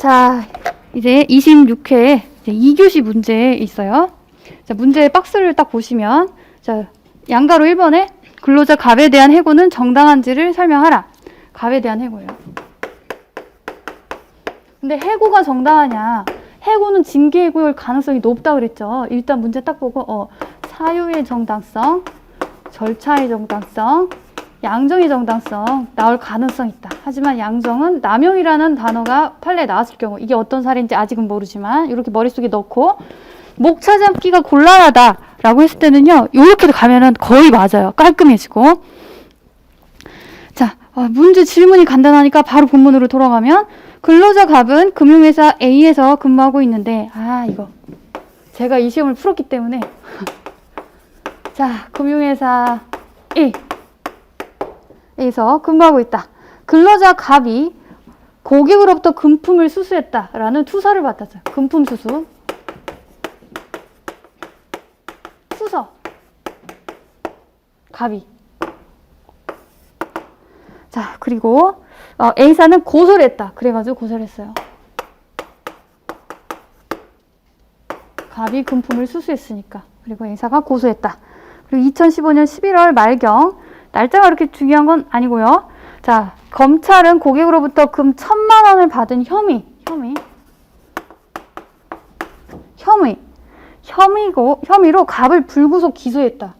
자, 이제 26회 이제 2교시 문제 있어요. 자, 문제 박스를 딱 보시면, 자, 양가로 1번에 근로자 갑에 대한 해고는 정당한지를 설명하라. 갑에 대한 해고예요. 근데 해고가 정당하냐? 해고는 징계해고일 가능성이 높다 그랬죠. 일단 문제 딱 보고 사유의 정당성, 절차의 정당성, 양정의 정당성 나올 가능성 있다. 하지만 양정은 남용이라는 단어가 판례에 나왔을 경우 이게 어떤 사례인지 아직은 모르지만 이렇게 머릿속에 넣고 목차 잡기가 곤란하다라고 했을 때는요. 이렇게 가면은 거의 맞아요. 깔끔해지고. 자, 문제 질문이 간단하니까 바로 본문으로 돌아가면 근로자 갑은 금융회사 A에서 근무하고 있는데 이거 제가 이 시험을 풀었기 때문에 자, 금융회사 A에서 근무하고 있다. 근로자 갑이 고객으로부터 금품을 수수했다라는 투서를 받았어요. 금품 수수. 수서. 갑이. 자, 그리고 A사는 고소를 했다. 그래가지고 고소를 했어요. 갑이 금품을 수수했으니까. 그리고 A사가 고소했다. 그리고 2015년 11월 말경. 날짜가 그렇게 중요한 건 아니고요. 자, 검찰은 고객으로부터 금 1,000만 원을 받은 혐의로 갑을 불구속 기소했다.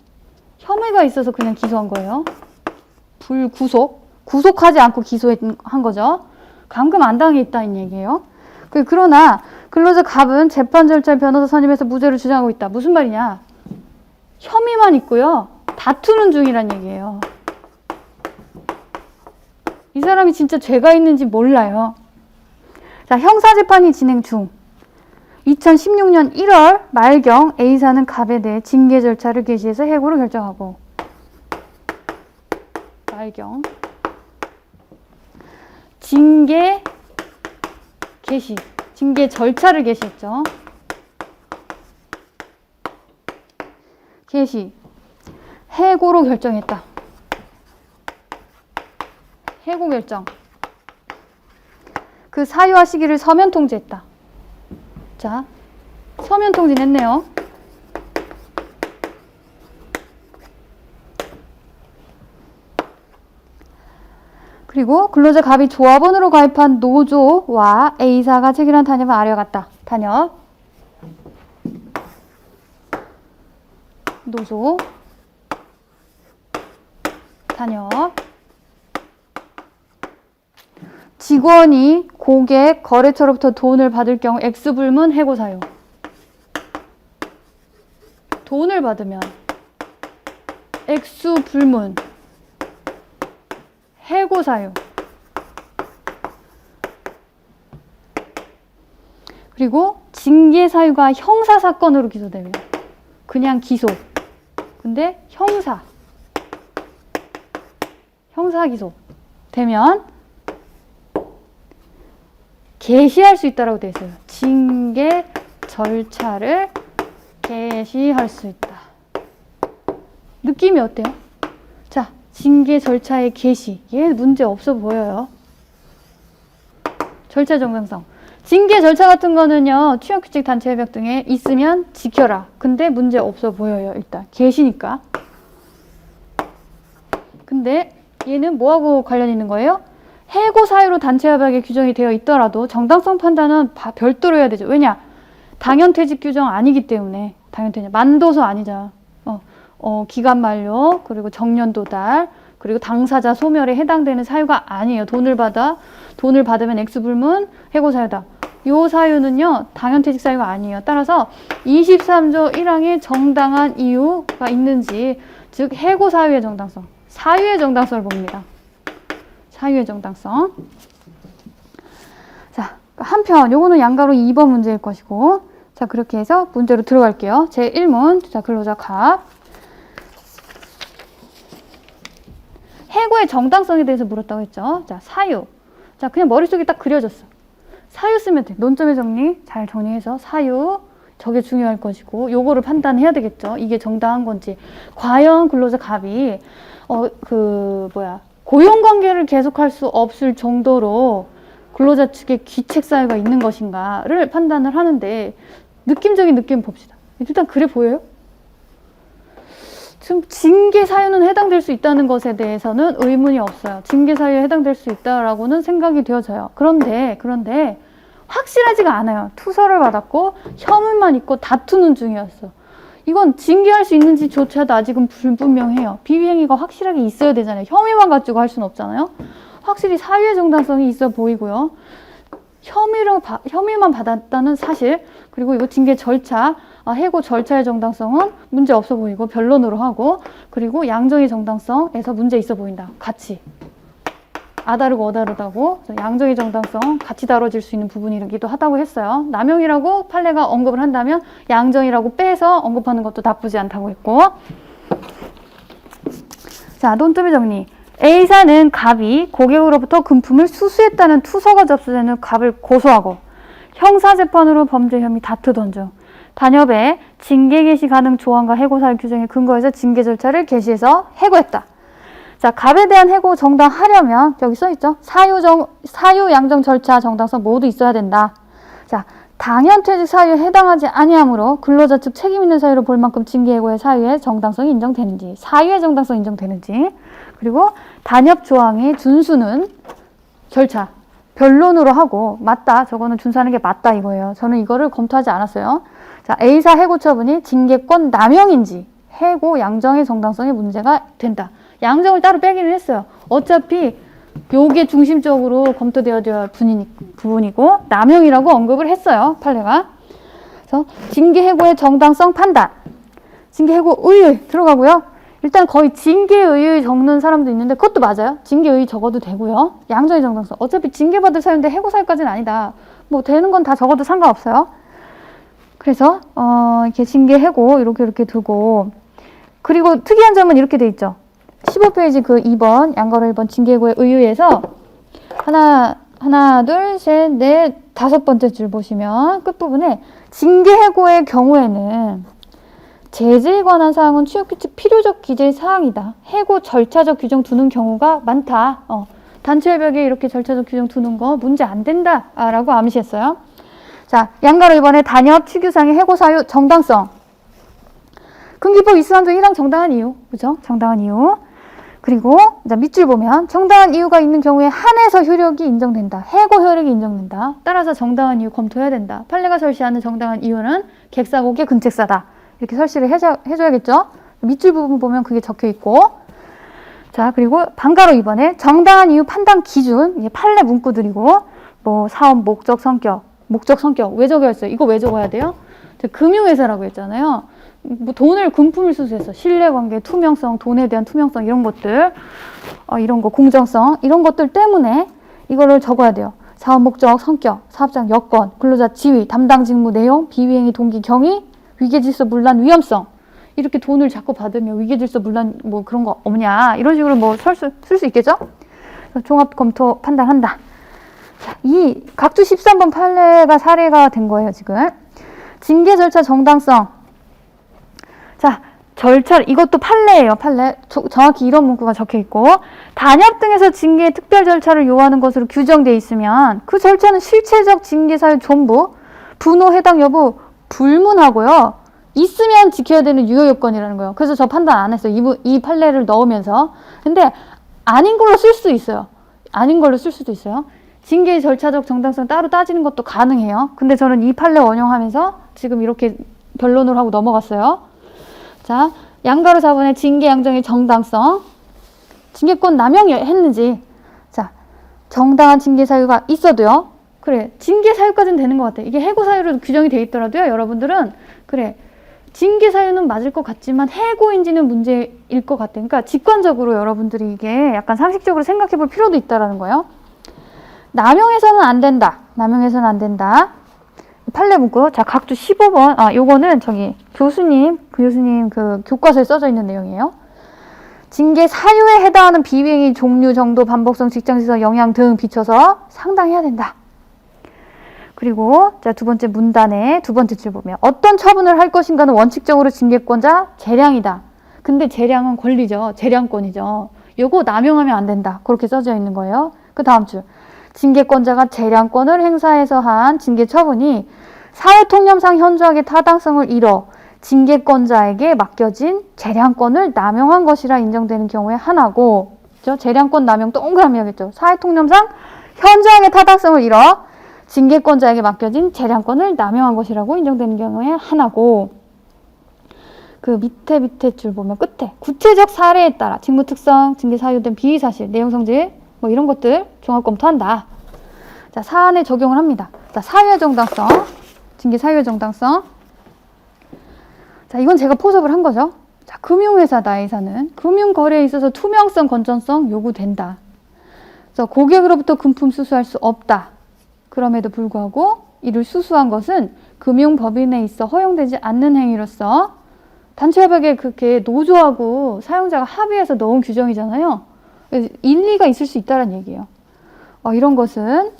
혐의가 있어서 그냥 기소한 거예요. 구속하지 않고 기소한 거죠. 감금 안 당했다는 얘기예요. 그러나 근로자 갑은 재판 절차에 변호사 선임해서 무죄를 주장하고 있다. 무슨 말이냐? 혐의만 있고요. 다투는 중이란 얘기예요. 이 사람이 진짜 죄가 있는지 몰라요. 자, 형사재판이 진행 중. 2016년 1월 말경 A사는 갑에 대해 징계 절차를 개시해서 해고를 결정하고 말경 징계 절차를 개시했죠. 개시 해고로 결정했다. 해고 결정. 그 사유와 시기를 서면 통지했다. 자, 서면 통지했네요. 그리고 근로자 갑이 조합원으로 가입한 노조와 A사가 체결한 단협은 아래와 같다. 단협. 노조. 단협. 직원이 고객, 거래처로부터 돈을 받을 경우 액수불문 해고사유. 돈을 받으면 액수불문 해고사유. 그리고 징계사유가 형사사건으로 기소되면 그냥 기소. 근데 형사기소 되면 개시할 수 있다라고 되어 있어요. 징계 절차를 개시할 수 있다. 느낌이 어때요? 자, 징계 절차의 개시. 얘 문제 없어 보여요. 절차 정당성. 징계 절차 같은 거는요. 취업규칙 단체 협약 등에 있으면 지켜라. 근데 문제 없어 보여요. 일단 개시니까. 근데 얘는 뭐하고 관련 있는 거예요? 해고 사유로 단체 협약에 규정이 되어 있더라도 정당성 판단은 별도로 해야 되죠. 왜냐? 당연퇴직 규정 아니기 때문에. 당연퇴직. 만도서 아니잖아. 기간 만료, 그리고 정년 도달, 그리고 당사자 소멸에 해당되는 사유가 아니에요. 돈을 받으면 액수불문 해고 사유다. 요 사유는요. 당연퇴직 사유가 아니에요. 따라서 23조 1항에 정당한 이유가 있는지, 즉 해고 사유의 정당성, 사유의 정당성을 봅니다. 사유의 정당성. 자, 한편 요거는 양가로 2번 문제일 것이고, 자, 그렇게 해서 문제로 들어갈게요. 제1문. 자, 근로자 갑. 해고의 정당성에 대해서 물었다고 했죠. 자, 사유. 자, 그냥 머릿속에 딱 그려졌어. 사유 쓰면 돼. 논점의 정리 잘 정리해서 사유. 저게 중요할 것이고, 요거를 판단해야 되겠죠. 이게 정당한 건지. 과연 근로자 갑이 고용관계를 계속할 수 없을 정도로 근로자 측에 귀책 사유가 있는 것인가를 판단을 하는데 느낌적인 느낌 봅시다. 일단 그래 보여요? 지금 징계 사유는 해당될 수 있다는 것에 대해서는 의문이 없어요. 징계 사유에 해당될 수 있다라고는 생각이 되어져요. 그런데 확실하지가 않아요. 투서를 받았고 혐의만 있고 다투는 중이었어. 이건 징계할 수 있는지조차도 아직은 불분명해요. 비위행위가 확실하게 있어야 되잖아요. 혐의만 가지고 할 수는 없잖아요. 확실히 사유의 정당성이 있어 보이고요. 혐의만 받았다는 사실, 그리고 이거 징계 절차, 해고 절차의 정당성은 문제 없어 보이고 변론으로 하고, 그리고 양정의 정당성에서 문제 있어 보인다. 같이. 아다르고 어다르다고 양정의 정당성 같이 다뤄질 수 있는 부분이기도 하다고 했어요. 남용이라고 판례가 언급을 한다면 양정이라고 빼서 언급하는 것도 나쁘지 않다고 했고. 자, 논점의 정리. A사는 갑이 고객으로부터 금품을 수수했다는 투서가 접수되는 갑을 고소하고 형사재판으로 범죄 혐의 다투던 중 단협에 징계 개시 가능 조항과 해고사유 규정에 근거해서 징계 절차를 개시해서 해고했다. 자, 갑에 대한 해고 정당하려면 여기 써있죠. 사유 양정 절차 정당성 모두 있어야 된다. 자, 당연퇴직 사유에 해당하지 아니하므로 근로자 측 책임 있는 사유로 볼 만큼 징계 해고의 사유의 정당성이 인정되는지, 사유의 정당성이 인정되는지, 그리고 단협 조항의 준수는 절차 변론으로 하고 맞다, 저거는 준수하는 게 맞다 이거예요. 저는 이거를 검토하지 않았어요. 자, A사 해고 처분이 징계권 남용인지 해고 양정의 정당성에 문제가 된다. 양정을 따로 빼기는 했어요. 어차피 요게 중심적으로 검토되어야 할 부분이고 남용이라고 언급을 했어요. 판례가. 그래서 징계 해고의 정당성 판단, 징계 해고 의의 들어가고요. 일단 거의 징계 의의 적는 사람도 있는데 그것도 맞아요. 징계 의의 적어도 되고요. 양정의 정당성. 어차피 징계받을 사유인데 해고 사유까지는 아니다. 뭐 되는 건 다 적어도 상관없어요. 그래서 이렇게 징계 해고 이렇게 두고, 그리고 특이한 점은 이렇게 돼 있죠. 15페이지 그 2번 양가로 1번 징계해고에 의유에서 하나 둘 셋 넷 다섯 번째 줄 보시면 끝부분에 징계해고의 경우에는 제재에 관한 사항은 취업규칙 필요적 기재 사항이다. 해고 절차적 규정 두는 경우가 많다. 단체협약에 이렇게 절차적 규정 두는 거 문제 안 된다 라고 암시했어요. 자, 양가로 2번에 단협 취규상의 해고 사유 정당성. 근기법 이수한조 1항 정당한 이유. 그죠? 정당한 이유. 그리고 밑줄 보면 정당한 이유가 있는 경우에 한해서 효력이 인정된다. 해고 효력이 인정된다. 따라서 정당한 이유 검토해야 된다. 판례가 설시하는 정당한 이유는 객사고의 근책사다. 이렇게 설시를 해줘야겠죠. 밑줄 부분 보면 그게 적혀 있고. 자, 그리고 반가로 2번에 정당한 이유 판단 기준. 이게 판례 문구들이고, 뭐 사업 목적 성격 왜 적어야겠어요? 이거 왜 적어야 돼요? 금융회사라고 했잖아요. 뭐 돈을 금품을 수수해서 신뢰관계, 투명성, 돈에 대한 투명성 이런 것들, 이런 거 공정성 이런 것들 때문에 이거를 적어야 돼요. 사업 목적, 성격, 사업장 여건, 근로자 지위, 담당 직무 내용, 비위행위 동기 경위, 위계질서 문란 위험성. 이렇게 돈을 자꾸 받으면 위계질서 문란 뭐 그런 거 없냐 이런 식으로 뭐 쓸 수 있겠죠? 종합 검토 판단한다. 자, 이 각주 13번 판례가 사례가 된 거예요 지금. 징계 절차 정당성. 자, 절차, 이것도 판례예요, 판례. 정확히 이런 문구가 적혀 있고, 단협 등에서 징계의 특별 절차를 요하는 것으로 규정되어 있으면 그 절차는 실체적 징계 사유 전부, 분호 해당 여부 불문하고요. 있으면 지켜야 되는 유효 요건이라는 거예요. 그래서 저 판단 안 했어요. 이 판례를 넣으면서. 근데 아닌 걸로 쓸 수도 있어요. 아닌 걸로 쓸 수도 있어요. 징계의 절차적 정당성 따로 따지는 것도 가능해요. 근데 저는 이 판례 원용하면서 지금 이렇게 변론을 하고 넘어갔어요. 자, 양가로 4번의 징계 양정의 정당성. 징계권 남용했는지. 자, 정당한 징계 사유가 있어도요. 그래, 징계 사유까지는 되는 것 같아. 이게 해고 사유로 규정이 돼 있더라도요. 여러분들은 그래, 징계 사유는 맞을 것 같지만 해고인지는 문제일 것 같아. 그러니까 직관적으로 여러분들이 이게 약간 상식적으로 생각해 볼 필요도 있다라는 거예요. 남용해서는 안 된다. 남용해서는 안 된다. 판례 문구. 자, 각주 15번. 요거는 교수님 그 교과서에 써져 있는 내용이에요. 징계 사유에 해당하는 비위행위 종류, 정도, 반복성, 직장지서, 영향 등 비춰서 상당해야 된다. 그리고 자, 두 번째 문단에 두 번째 줄 보면 어떤 처분을 할 것인가는 원칙적으로 징계권자 재량이다. 근데 재량은 권리죠. 재량권이죠. 요거 남용하면 안 된다. 그렇게 써져 있는 거예요. 그 다음 줄. 징계권자가 재량권을 행사해서 한 징계 처분이 사회통념상 현저하게 타당성을 잃어 징계권자에게 맡겨진 재량권을 남용한 것이라 인정되는 경우에 하나고, 그렇죠? 재량권 남용 동그라미 하겠죠. 사회통념상 현저하게 타당성을 잃어 징계권자에게 맡겨진 재량권을 남용한 것이라고 인정되는 경우에 하나고, 그 밑에 줄 보면 끝에 구체적 사례에 따라 직무 특성, 징계 사유된 비위 사실, 내용 성질 뭐 이런 것들 종합 검토한다. 자, 사안에 적용을 합니다. 자, 사유의 정당성, 징계 사유의 정당성. 자, 이건 제가 포섭을 한 거죠. 자, 금융회사다, A사는. 금융거래에 있어서 투명성, 건전성 요구된다. 그래서 고객으로부터 금품 수수할 수 없다. 그럼에도 불구하고 이를 수수한 것은 금융법인에 있어 허용되지 않는 행위로서 단체협약에 그렇게 노조하고 사용자가 합의해서 넣은 규정이잖아요. 일리가 있을 수 있다는 얘기예요. 이런 것은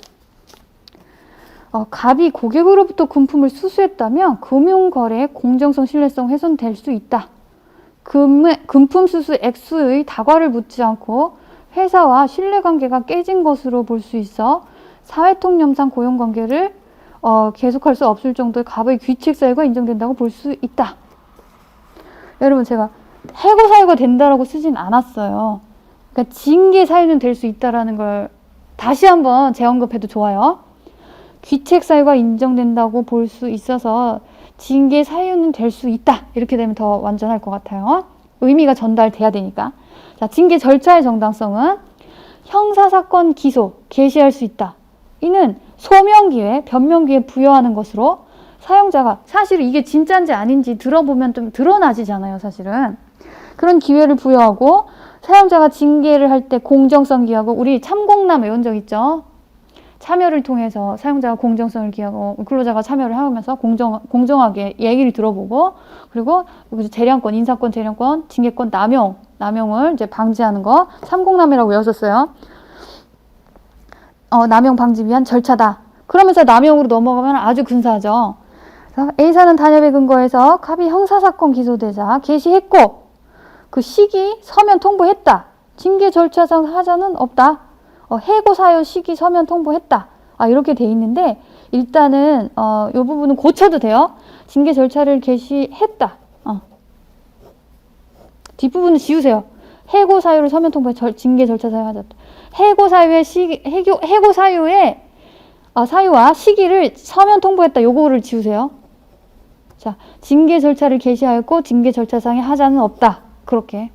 갑이 고객으로부터 금품을 수수했다면 금융거래의 공정성, 신뢰성 훼손될 수 있다. 금품 수수 액수의 다과를 묻지 않고 회사와 신뢰관계가 깨진 것으로 볼 수 있어 사회통념상 고용관계를 계속할 수 없을 정도의 갑의 귀책사유가 인정된다고 볼 수 있다. 여러분, 제가 해고 사유가 된다라고 쓰진 않았어요. 그러니까 징계 사유는 될 수 있다라는 걸 다시 한번 재언급해도 좋아요. 귀책 사유가 인정된다고 볼 수 있어서 징계 사유는 될 수 있다. 이렇게 되면 더 완전할 것 같아요. 의미가 전달돼야 되니까. 자, 징계 절차의 정당성은 형사사건 기소, 개시할 수 있다. 이는 소명기회, 변명기회 부여하는 것으로 사용자가 사실 이게 진짜인지 아닌지 들어보면 좀 드러나지잖아요, 사실은. 그런 기회를 부여하고 사용자가 징계를 할 때 공정성 기하고, 우리 참공남 외운 적 있죠? 참여를 통해서 사용자가 공정성을 기하고 근로자가 참여를 하면서 공정하게 얘기를 들어보고, 그리고 재량권, 인사권, 재량권, 징계권 남용을 이제 방지하는 거 참공남이라고 외웠었어요. 남용 방지 위한 절차다. 그러면서 남용으로 넘어가면 아주 근사하죠. A사는 단협에 근거해서 갑이 형사사건 기소되자 개시했고 그 시기 서면 통보했다. 징계 절차상 하자는 없다. 해고 사유 시기 서면 통보했다. 이렇게 돼 있는데 일단은 이 부분은 고쳐도 돼요. 징계 절차를 개시했다. 뒷부분은 지우세요. 해고 사유를 서면 통보해 징계 절차 사유 하자. 해고 사유의 해고 사유의 사유와 시기를 서면 통보했다. 요거를 지우세요. 자, 징계 절차를 개시하였고 징계 절차상의 하자는 없다. 그렇게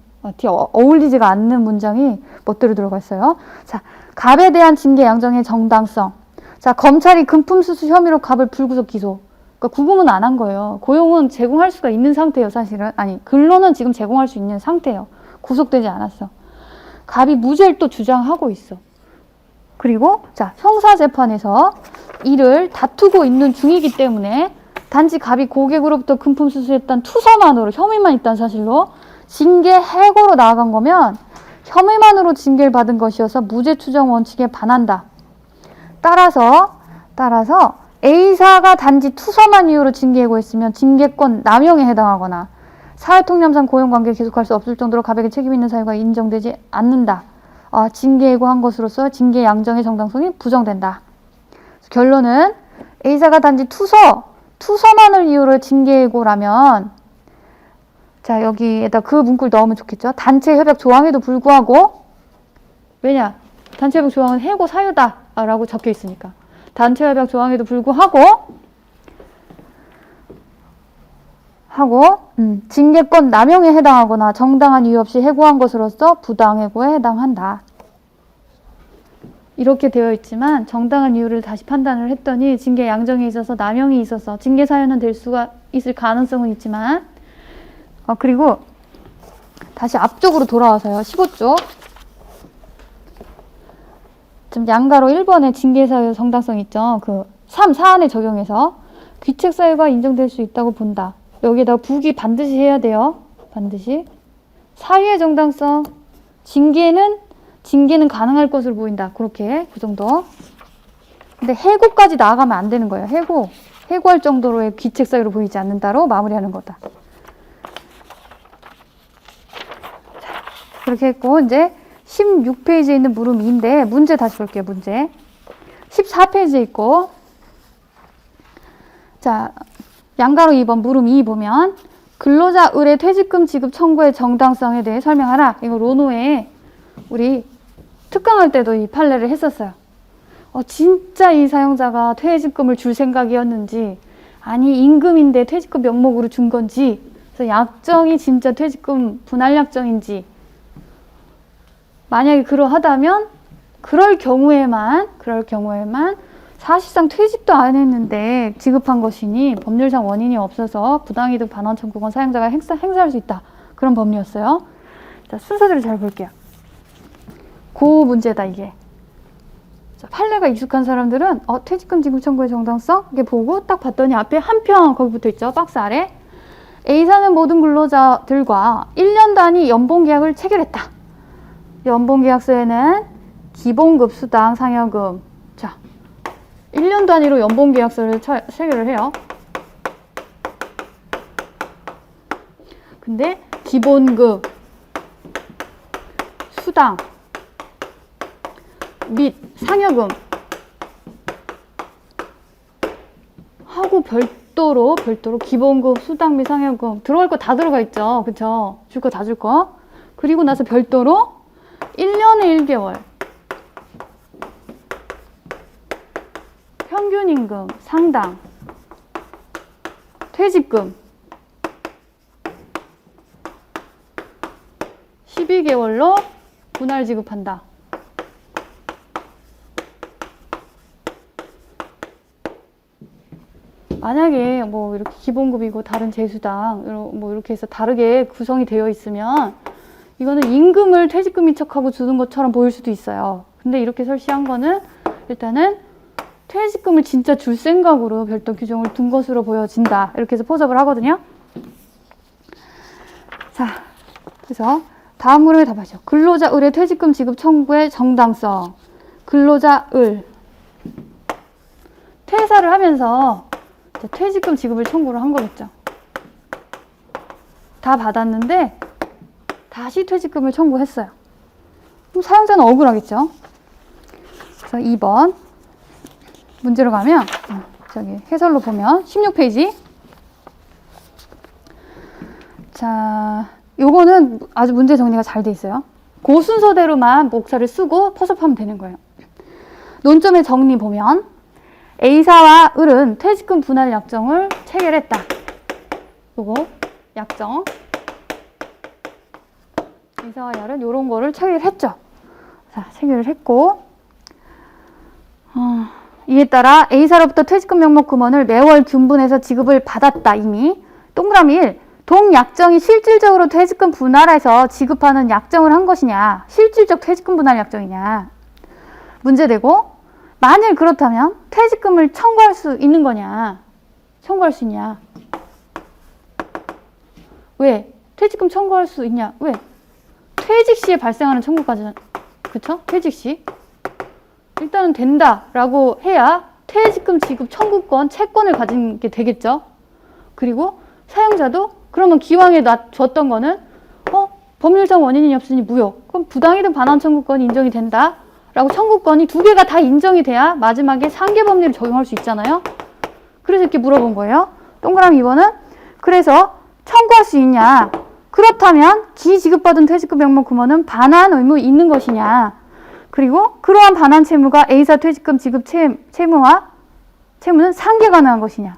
어울리지가 않는 문장이 멋대로 들어가 있어요. 자, 갑에 대한 징계 양정의 정당성. 자, 검찰이 금품 수수 혐의로 갑을 불구속 기소. 그러니까 구금은 안 한 거예요. 고용은 제공할 수가 있는 상태예요, 사실은. 아니, 근로는 지금 제공할 수 있는 상태예요. 구속되지 않았어. 갑이 무죄를 또 주장하고 있어. 그리고 자, 형사재판에서 이를 다투고 있는 중이기 때문에 단지 갑이 고객으로부터 금품 수수했다는 투서만으로, 혐의만 있다는 사실로 징계 해고로 나아간 거면 혐의만으로 징계를 받은 것이어서 무죄 추정 원칙에 반한다. 따라서 A사가 단지 투서만 이유로 징계 해고했으면 징계권 남용에 해당하거나 사회통념상 고용관계를 계속할 수 없을 정도로 갑에게 책임 있는 사유가 인정되지 않는다. 징계 해고한 것으로서 징계 양정의 정당성이 부정된다. 결론은 A사가 단지 투서만을 이유로 징계 해고라면, 자, 여기에다 그 문구를 넣으면 좋겠죠. 단체 협약 조항에도 불구하고, 왜냐? 단체 협약 조항은 해고 사유다 라고 적혀 있으니까. 단체 협약 조항에도 불구하고 징계권 남용에 해당하거나 정당한 이유 없이 해고한 것으로서 부당해고에 해당한다. 이렇게 되어 있지만 정당한 이유를 다시 판단을 했더니 징계 양정에 있어서 남용이 있어서 징계 사유는 될 수가 있을 가능성은 있지만, 그리고 다시 앞쪽으로 돌아와서요. 15쪽. 좀 양가로 1번에 징계 사유 정당성 있죠. 그 3, 사안에 적용해서 귀책 사유가 인정될 수 있다고 본다. 여기에다 부기 반드시 해야 돼요. 반드시. 사유의 정당성. 징계는 가능할 것으로 보인다. 그렇게, 그 정도. 근데 해고까지 나아가면 안 되는 거예요. 해고할 정도로의 귀책 사유로 보이지 않는다로 마무리하는 거다. 자, 그렇게 했고, 이제 16페이지에 있는 물음 2인데, 문제 다시 볼게요, 문제. 14페이지에 있고, 자, 양가로 2번 물음 2 보면 근로자 의뢰 퇴직금 지급 청구의 정당성에 대해 설명하라. 이거 로노에 우리 특강할 때도 이 판례를 했었어요. 진짜 이 사용자가 퇴직금을 줄 생각이었는지, 아니 임금인데 퇴직금 명목으로 준 건지, 그래서 약정이 진짜 퇴직금 분할 약정인지, 만약에 그러하다면 그럴 경우에만 사실상 퇴직도 안 했는데 지급한 것이니 법률상 원인이 없어서 부당이득 반환 청구권 사용자가 행사할 수 있다. 그런 법리였어요. 자, 순서대로 잘 볼게요. 그 문제다 이게. 자, 판례가 익숙한 사람들은 퇴직금 지급 청구의 정당성 이게 보고 딱 봤더니 앞에 한 편 거기 붙어 있죠. 박스 아래. A사는 모든 근로자들과 1년 단위 연봉계약을 체결했다. 연봉계약서에는 기본급, 수당, 상여금. 자, 1년 단위로 연봉계약서를 체결을 해요. 근데 기본급, 수당 및 상여금 하고 별도로 기본급, 수당 및 상여금 들어갈 거 다 들어가 있죠. 그쵸? 줄 거 다 줄 거. 그리고 나서 별도로 1년에 1개월 평균 임금, 상당, 퇴직금 12개월로 분할 지급한다. 만약에 뭐 이렇게 기본급이고 다른 재수당 뭐 이렇게 해서 다르게 구성이 되어 있으면 이거는 임금을 퇴직금인 척하고 주는 것처럼 보일 수도 있어요. 근데 이렇게 설치한 거는 일단은 퇴직금을 진짜 줄 생각으로 별도 규정을 둔 것으로 보여진다. 이렇게 해서 포섭을 하거든요. 자, 그래서 다음 물음에 답하죠. 근로자 의뢰 퇴직금 지급 청구의 정당성. 근로자 을 퇴사를 하면서 퇴직금 지급을 청구를 한 거겠죠. 다 받았는데 다시 퇴직금을 청구했어요. 그럼 사용자는 억울하겠죠. 그래서 2번 문제로 가면 저기 해설로 보면 16페이지. 자, 요거는 아주 문제 정리가 잘 돼 있어요. 그 순서대로만 목차를 쓰고 포섭하면 되는 거예요. 논점의 정리 보면 A사와 을은 퇴직금 분할 약정을 체결했다. 요거 약정. A사와 을은 요런 거를 체결했죠. 자, 체결을 했고 이에 따라 A사로부터 퇴직금 명목 금원을 매월 균분해서 지급을 받았다. 이미. 동그라미 1. 동약정이 실질적으로 퇴직금 분할해서 지급하는 약정을 한 것이냐, 실질적 퇴직금 분할 약정이냐. 문제되고, 만일 그렇다면 퇴직금을 청구할 수 있는 거냐, 청구할 수 있냐. 왜? 퇴직금 청구할 수 있냐. 왜? 퇴직 시에 발생하는 청구까지는, 그쵸? 퇴직 시. 일단은 된다라고 해야 퇴직금 지급 청구권, 채권을 가진 게 되겠죠. 그리고 사용자도 그러면 기왕에 줬던 거는 법률상 원인이 없으니 무효. 그럼 부당이득 반환 청구권이 인정이 된다. 라고 청구권이 두 개가 다 인정이 돼야 마지막에 상계 법리를 적용할 수 있잖아요. 그래서 이렇게 물어본 거예요. 동그라미 2번은 그래서 청구할 수 있냐. 그렇다면 기지급받은 퇴직금 명목 금원은 반환 의무 있는 것이냐. 그리고 그러한 반환 채무가 A사 퇴직금 지급 채무는 상계 가능한 것이냐.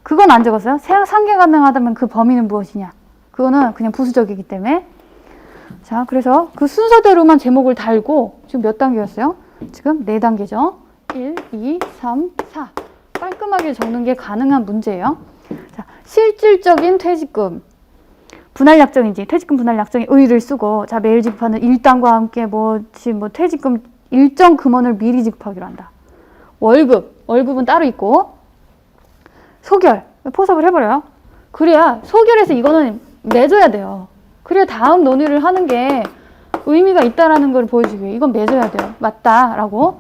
그건 안 적었어요. 상계 가능하다면 그 범위는 무엇이냐. 그거는 그냥 부수적이기 때문에. 자, 그래서 그 순서대로만 제목을 달고 지금 몇 단계였어요? 지금 4단계죠. 1, 2, 3, 4. 깔끔하게 적는 게 가능한 문제예요. 자, 실질적인 퇴직금 분할 약정인지 퇴직금 분할 약정의 의의를 쓰고 자, 매일 지급하는 일당과 함께 퇴직금 일정 금원을 미리 지급하기로 한다. 월급은 따로 있고 소결, 포섭을 해버려요. 그래야 소결해서 이거는 맺어야 돼요. 그래야 다음 논의를 하는 게 의미가 있다라는 걸 보여주기 위해 이건 맺어야 돼요. 맞다라고.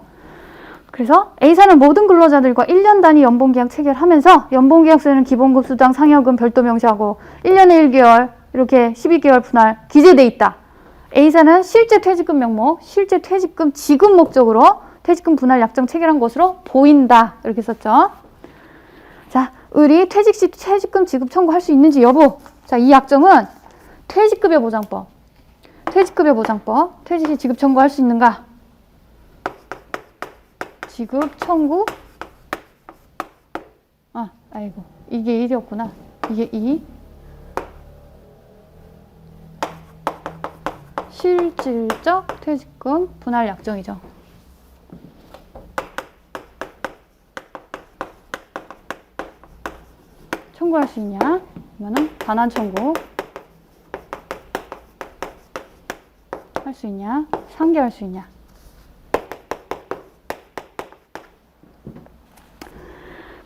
그래서 A사는 모든 근로자들과 1년 단위 연봉계약 체결하면서 연봉계약서에는 기본급, 수당, 상여금 별도 명시하고 1년에 1개월 이렇게 12개월 분할 기재돼 있다. A사는 실제 퇴직금 명목, 실제 퇴직금 지급 목적으로 퇴직금 분할 약정 체결한 것으로 보인다. 이렇게 썼죠. 자, 의리 퇴직 시 퇴직금 지급 청구할 수 있는지 여부. 자, 이 약정은 퇴직급여 보장법. 퇴직급여 보장법. 퇴직 시 지급 청구할 수 있는가? 지급 청구. 아이고. 이게 1이었구나. 이게 2. 실질적 퇴직금 분할 약정이죠. 청구할 수 있냐? 그러면은 반환 청구 할 수 있냐? 상계할 수 있냐?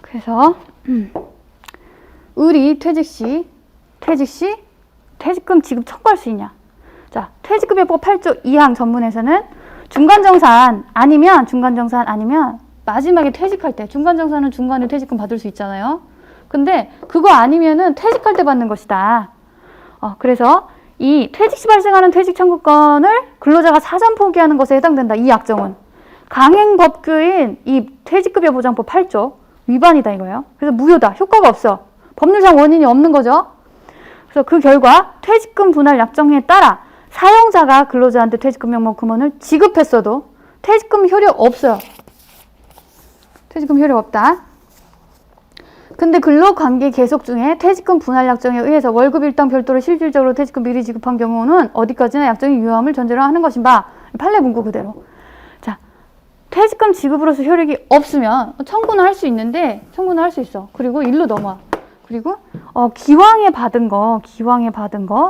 그래서 의리 퇴직 시 퇴직금 지급 청구할 수 있냐? 자, 퇴직급여법 8조 2항 전문에서는 중간정산 아니면 마지막에 퇴직할 때 중간정산은 중간에 퇴직금 받을 수 있잖아요. 근데 그거 아니면은 퇴직할 때 받는 것이다. 그래서 이 퇴직 시 발생하는 퇴직 청구권을 근로자가 사전 포기하는 것에 해당된다. 이 약정은 강행법규인 이 퇴직급여 보장법 8조 위반이다 이거예요. 그래서 무효다. 효과가 없어. 법률상 원인이 없는 거죠. 그래서 그 결과 퇴직금 분할 약정에 따라 사용자가 근로자한테 퇴직금 명목 금원을 지급했어도 퇴직금 효력 없어요. 퇴직금 효력 없다. 근데 근로관계 계속 중에 퇴직금 분할 약정에 의해서 월급 일당 별도로 실질적으로 퇴직금 미리 지급한 경우는 어디까지나 약정이 유효함을 전제로 하는 것인가? 판례 문구 그대로. 자, 퇴직금 지급으로서 효력이 없으면 청구는 할 수 있는데 청구는 할 수 있어. 그리고 일로 넘어와. 그리고 기왕에 받은 거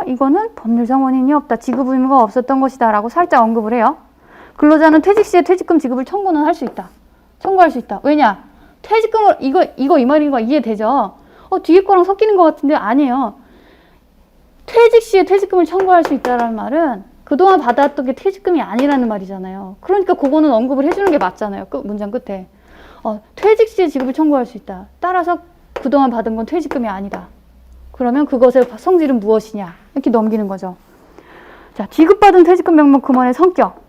이거는 법률상 원인이 없다. 지급 의무가 없었던 것이다 라고 살짝 언급을 해요. 근로자는 퇴직 시에 퇴직금 지급을 청구는 할 수 있다. 청구할 수 있다. 왜냐? 퇴직금을 이거 이 말인 거 이해되죠? 뒤에 거랑 섞이는 것 같은데 아니에요. 퇴직 시에 퇴직금을 청구할 수 있다라는 말은 그동안 받았던 게 퇴직금이 아니라는 말이잖아요. 그러니까 그거는 언급을 해주는 게 맞잖아요. 문장 끝에. 퇴직 시에 지급을 청구할 수 있다. 따라서 그동안 받은 건 퇴직금이 아니다. 그러면 그것의 성질은 무엇이냐? 이렇게 넘기는 거죠. 자, 지급받은 퇴직금 명목 금원의 성격.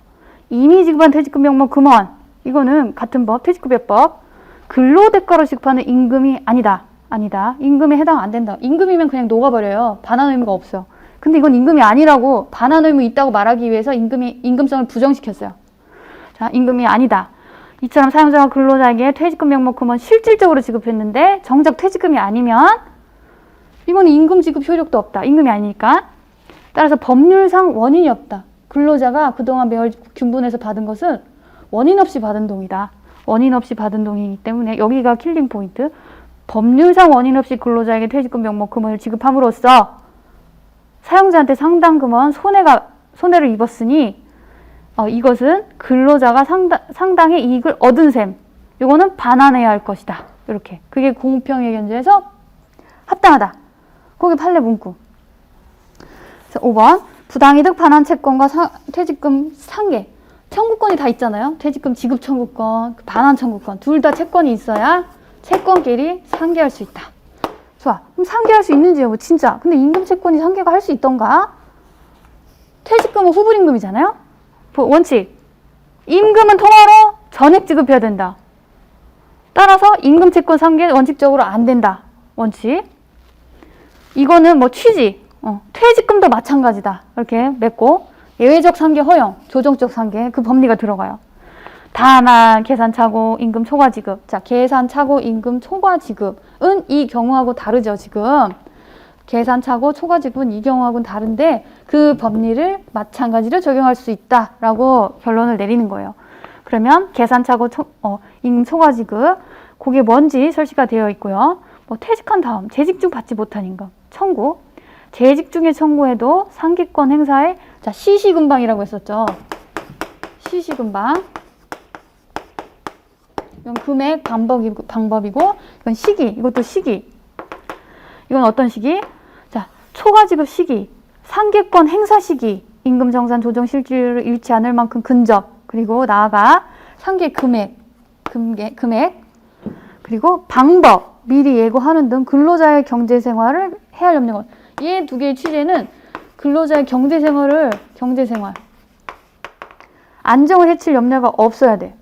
이미 지급한 퇴직금 명목 금원. 이거는 같은 법, 퇴직급여법. 근로대가로 지급하는 임금이 아니다. 임금에 해당 안 된다. 임금이면 그냥 녹아버려요. 반환 의무가 없어. 근데 이건 임금이 아니라고 반환 의무 있다고 말하기 위해서 임금성을 부정시켰어요. 자, 임금이 아니다. 이처럼 사용자가 근로자에게 퇴직금 명목 금원 실질적으로 지급했는데 정작 퇴직금이 아니면 이거는 임금 지급 효력도 없다. 임금이 아니니까. 따라서 법률상 원인이 없다. 근로자가 그동안 매월 균분해서 받은 것은 원인 없이 받은 동이다. 원인 없이 받은 동이기 때문에 여기가 킬링 포인트. 법률상 원인 없이 근로자에게 퇴직금 명목 금원을 지급함으로써 사용자한테 상당 금원 손해를 입었으니 이것은 근로자가 상당의 이익을 얻은 셈. 이거는 반환해야 할 것이다. 이렇게. 그게 공평의 견제에서 합당하다. 거기 판례 문구. 5번. 부당이득 반환 채권과 퇴직금 상계. 청구권이 다 있잖아요. 퇴직금 지급 청구권, 반환 청구권. 둘 다 채권이 있어야 채권끼리 상계할 수 있다. 좋아. 그럼 상계할 수 있는지 여부 진짜. 근데 임금 채권이 상계가 할 수 있던가? 퇴직금은 후불임금이잖아요. 원칙. 임금은 통화로 전액 지급해야 된다. 따라서 임금 채권 상계 원칙적으로 안 된다. 원칙. 이거는 뭐 취지. 퇴직금도 마찬가지다. 이렇게 맺고 예외적 상계 허용, 조정적 상계 그 법리가 들어가요. 다만 계산차고 임금 초과 지급. 자, 계산차고 임금 초과 지급은 이 경우하고 다르죠, 지금. 계산차고 초과 지급은 이 경우하고는 다른데 그 법리를 마찬가지로 적용할 수 있다라고 결론을 내리는 거예요. 그러면 계산차고 임금 초과 지급 그게 뭔지 설치가 되어 있고요. 뭐 퇴직한 다음 재직 중 받지 못한 임금 청구. 재직 중에 청구해도 상기권 행사에 자, 시시금방이라고 했었죠. 시시금방. 이건 금액 방법이고 이건 시기. 이것도 시기. 이건 어떤 시기? 자, 초과 지급 시기, 상계권 행사 시기, 임금 정산 조정 실질을 잃지 않을 만큼 근접, 그리고 나아가 상계 금액, 그리고 방법, 미리 예고하는 등 근로자의 경제 생활을 헤아려는 것. 이 두 개의 취지는 근로자의 경제생활 안정을 해칠 염려가 없어야 돼.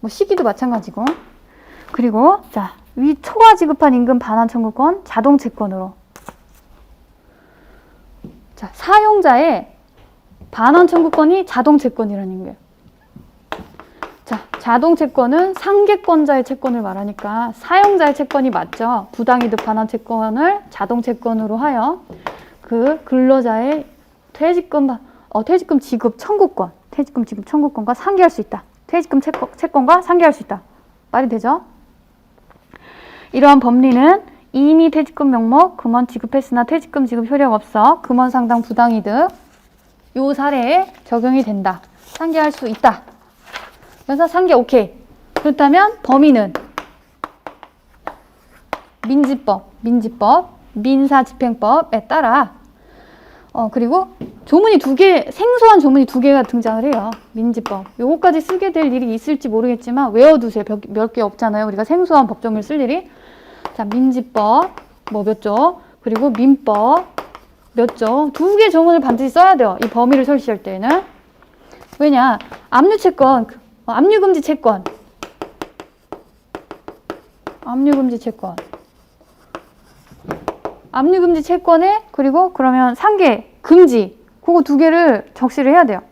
뭐 시기도 마찬가지고. 그리고 자, 위 초과 지급한 임금 반환 청구권 자동 채권으로. 자, 사용자의 반환 청구권이 자동 채권이라는 거예요. 자, 자동 채권은 상계권자의 채권을 말하니까 사용자의 채권이 맞죠. 부당이득 반환 채권을 자동 채권으로 하여 그 근로자의 퇴직금 지급 청구권과 상계할 수 있다. 퇴직금 채권과 상계할 수 있다. 말이 되죠? 이러한 법리는 이미 퇴직금 명목 금원 지급했으나 퇴직금 지급 효력 없어 금원 상당 부당이득 요 사례에 적용이 된다. 상계할 수 있다. 그래서 상계 오케이. 그렇다면 범위는 민지법, 민사집행법에 따라 그리고 조문이 생소한 조문이 2개가 등장을 해요. 민지법. 요거까지 쓰게 될 일이 있을지 모르겠지만 외워두세요. 몇 개 없잖아요. 우리가 생소한 법조문을 쓸 일이. 자, 민지법 몇 조, 그리고 민법 몇 조. 2개 조문을 반드시 써야 돼요. 이 범위를 설치할 때는. 왜냐? 압류채권, 압류금지 채권. 압류금지 채권에 그리고 그러면 상계, 금지 그거 2개를 적시를 해야 돼요.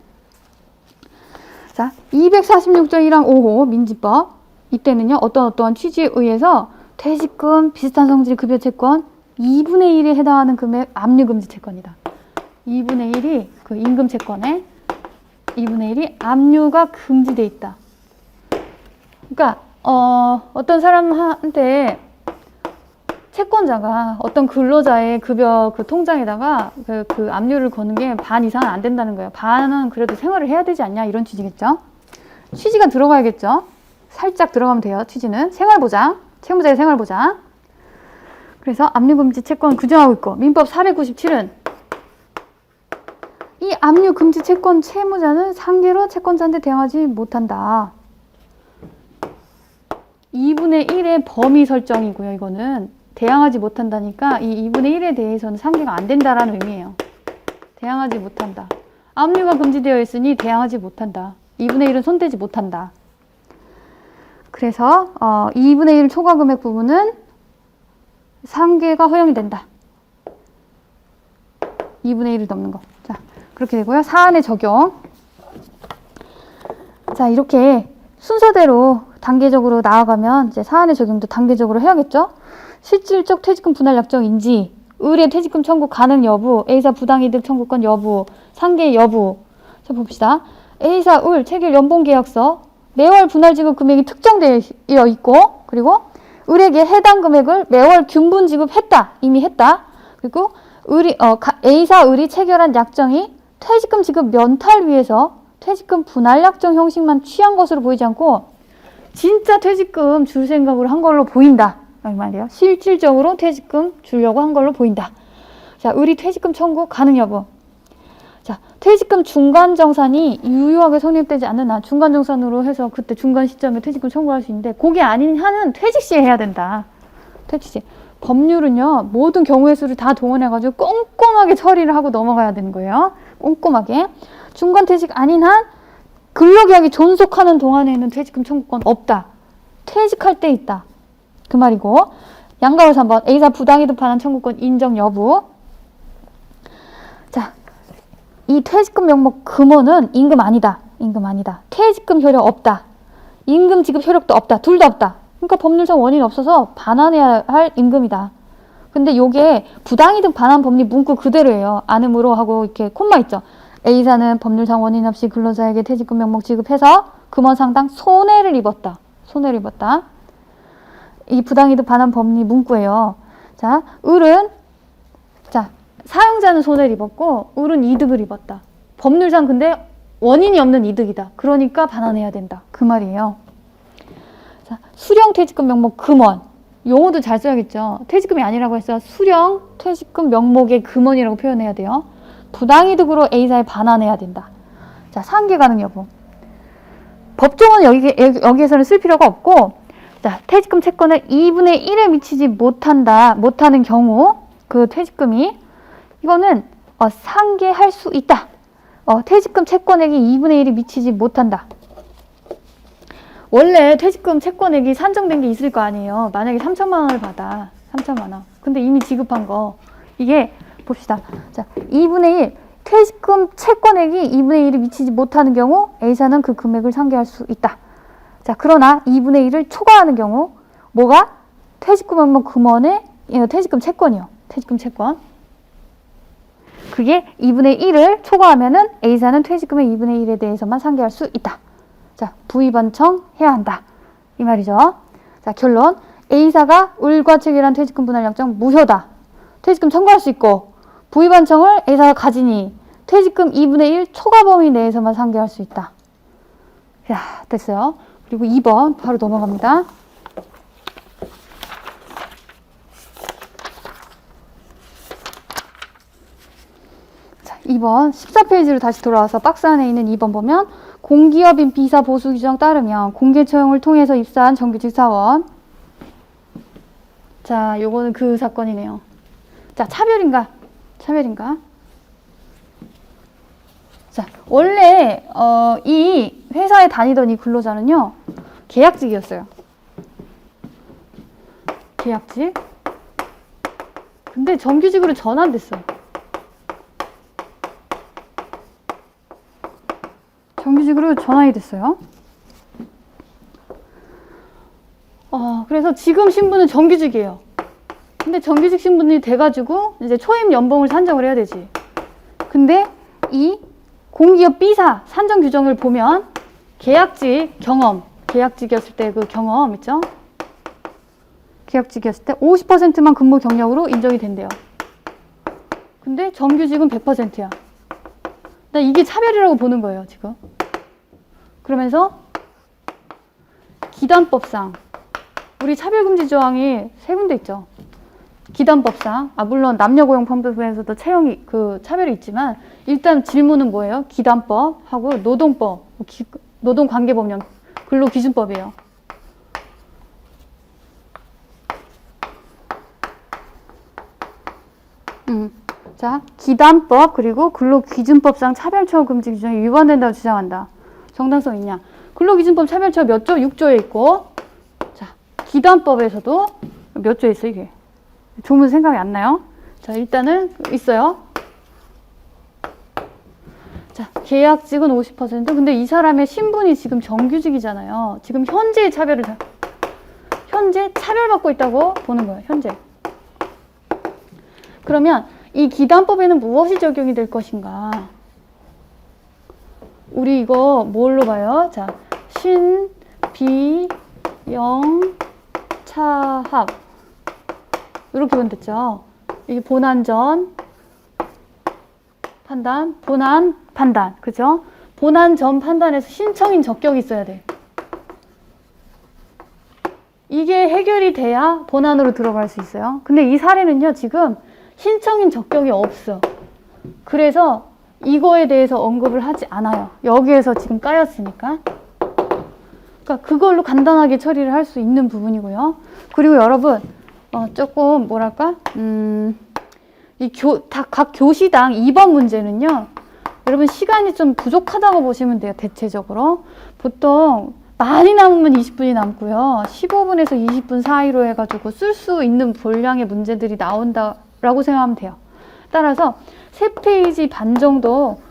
자, 246조 1항 5호 민지법 이때는요 어떠한 취지에 의해서 퇴직금, 비슷한 성질 급여 채권 2분의 1에 해당하는 금액 압류금지 채권이다. 2분의 1이 그 임금 채권에 2분의 1이 압류가 금지돼 있다. 그러니까 어떤 사람한테 채권자가 어떤 근로자의 급여 그 통장에다가 그 압류를 거는 게 반 이상은 안 된다는 거예요. 반은 그래도 생활을 해야 되지 않냐 이런 취지겠죠. 취지가 들어가야겠죠. 살짝 들어가면 돼요. 취지는 생활보장, 채무자의 생활보장. 그래서 압류금지 채권 규정하고 있고 민법 497은 이 압류금지 채권 채무자는 상계로 채권자한테 대항하지 못한다. 2분의 1의 범위 설정이고요. 이거는 대항하지 못한다니까 이 2분의 1에 대해서는 상계가 안 된다라는 의미예요. 대항하지 못한다. 압류가 금지되어 있으니 대항하지 못한다. 2분의 1은 손대지 못한다. 그래서 2분의 1 초과 금액 부분은 상계가 허용이 된다. 2분의 1을 넘는 거. 자, 그렇게 되고요. 사안의 적용. 자, 이렇게 순서대로 단계적으로 나아가면 이제 사안의 적용도 단계적으로 해야겠죠? 실질적 퇴직금 분할 약정 인지, 의뢰 퇴직금 청구 가능 여부, A사 부당이득 청구권 여부, 상계 여부. 자, 봅시다. A사 을 체결 연봉계약서, 매월 분할 지급 금액이 특정되어 있고, 그리고 을에게 해당 금액을 매월 균분 지급했다. 이미 했다. 그리고 A사 을이 체결한 약정이 퇴직금 지급 면탈 위해서 퇴직금 분할 약정 형식만 취한 것으로 보이지 않고 진짜 퇴직금 줄 생각으로 한 걸로 보인다. 이 말이에요. 실질적으로 퇴직금 주려고 한 걸로 보인다. 자, 을이 퇴직금 청구 가능 여부. 자, 퇴직금 중간정산이 유효하게 성립되지 않는 한 중간정산으로 해서 그때 중간 시점에 퇴직금 청구할 수 있는데 그게 아닌 한은 퇴직 시에 해야 된다. 퇴직 시. 법률은요. 모든 경우의 수를 다 동원해가지고 꼼꼼하게 처리를 하고 넘어가야 되는 거예요. 꼼꼼하게. 중간퇴직 아닌 한 근로계약이 존속하는 동안에는 퇴직금 청구권 없다. 퇴직할 때 있다. 그 말이고 양가로 3번 A사 부당이득 반환 청구권 인정 여부. 자, 이 퇴직금 명목 금원은 임금 아니다. 퇴직금 효력 없다. 임금 지급 효력도 없다. 둘 다 없다. 그러니까 법률상 원인 없어서 반환해야 할 임금이다. 근데 요게 부당이득 반환 법리 문구 그대로예요. 안음으로 하고 이렇게 콤마 있죠. A사는 법률상 원인 없이 근로자에게 퇴직금 명목 지급해서 금원 상당 손해를 입었다. 이 부당이득 반환 법리 문구예요. 자, 을은 사용자는 손해를 입었고 을은 이득을 입었다. 법률상 근데 원인이 없는 이득이다. 그러니까 반환해야 된다. 그 말이에요. 자, 수령 퇴직금 명목 금원. 용어도 잘 써야겠죠. 퇴직금이 아니라고 해서 수령 퇴직금 명목의 금원이라고 표현해야 돼요. 부당이득으로 A사에 반환해야 된다. 자, 상계 가능 여부. 법조문은 여기에서는 쓸 필요가 없고, 자, 퇴직금 채권을 2분의 1에 미치지 못하는 경우, 그 퇴직금이, 이거는, 상계할 수 있다. 퇴직금 채권액이 2분의 1이 미치지 못한다. 원래 퇴직금 채권액이 산정된 게 있을 거 아니에요. 만약에 3천만 원을 받아. 3천만 원. 근데 이미 지급한 거. 이게 봅시다. 자, 2분의 1. 퇴직금 채권액이 2분의 1이 미치지 못하는 경우 A사는 그 금액을 상계할 수 있다. 자, 그러나 2분의 1을 초과하는 경우 뭐가? 퇴직금 금원의 퇴직금 채권이요. 퇴직금 채권. 그게 2분의 1을 초과하면은 A사는 퇴직금의 2분의 1에 대해서만 상계할 수 있다. 자, 부의반청해야 한다. 이 말이죠. 자, 결론. A사가 을과체결한 퇴직금 분할 약정 무효다. 퇴직금 청구할 수 있고 부의반청을 A사가 가지니 퇴직금 2분의 1 초과 범위 내에서만 상계할 수 있다. 자, 됐어요. 그리고 2번 바로 넘어갑니다. 자, 2번 14페이지로 다시 돌아와서 박스 안에 있는 2번 보면 공기업인 비사 보수 규정 따르면 공개 채용을 통해서 입사한 정규직 사원. 자, 요거는 그 사건이네요. 자, 차별인가? 차별인가? 자, 원래 이 회사에 다니던 이 근로자는요. 계약직이었어요. 계약직. 근데 정규직으로 전환됐어요. 정규직으로 전환이 됐어요. 그래서 지금 신분은 정규직이에요. 근데 정규직 신분이 돼가지고 이제 초임 연봉을 산정을 해야 되지. 근데 이 공기업 B사 산정 규정을 보면 계약직 경험, 계약직이었을 때 그 경험 있죠? 계약직이었을 때 50%만 근무 경력으로 인정이 된대요. 근데 정규직은 100%야. 나 이게 차별이라고 보는 거예요, 지금. 그러면서 기단법상 우리 차별금지 조항이 3군데 있죠. 기단법상, 물론 남녀고용법에서도 채용이 차별이 있지만 일단 질문은 뭐예요? 기단법하고 노동법, 노동관계법령, 근로기준법이에요. 자, 기단법 그리고 근로기준법상 차별처우 금지 규정이 위반된다고 주장한다. 정당성 있냐? 근로기준법 차별처우 몇 조? 6조에 있고, 자, 기단법에서도 몇 조에 있어 이게? 조문 생각이 안 나요? 자, 일단은 있어요. 자, 계약직은 50%. 근데 이 사람의 신분이 지금 정규직이잖아요. 지금 현재 차별받고 있다고 보는 거예요. 현재. 그러면 이 기단법에는 무엇이 적용이 될 것인가? 우리 이거 뭘로 봐요? 자, 신, 비, 영, 차, 합. 이렇게 보면 됐죠. 이게 본안전, 판단, 본안, 판단. 그죠? 본안 전 판단에서 신청인 적격이 있어야 돼. 이게 해결이 돼야 본안으로 들어갈 수 있어요. 근데 이 사례는요, 지금 신청인 적격이 없어. 그래서 이거에 대해서 언급을 하지 않아요. 여기에서 지금 까였으니까. 그러니까 그걸로 간단하게 처리를 할 수 있는 부분이고요. 그리고 여러분, 조금 뭐랄까? 각 교시당 2번 문제는요. 여러분 시간이 좀 부족하다고 보시면 돼요. 대체적으로. 보통 많이 남으면 20분이 남고요. 15분에서 20분 사이로 해가지고 쓸 수 있는 분량의 문제들이 나온다라고 생각하면 돼요. 따라서 3페이지 반 정도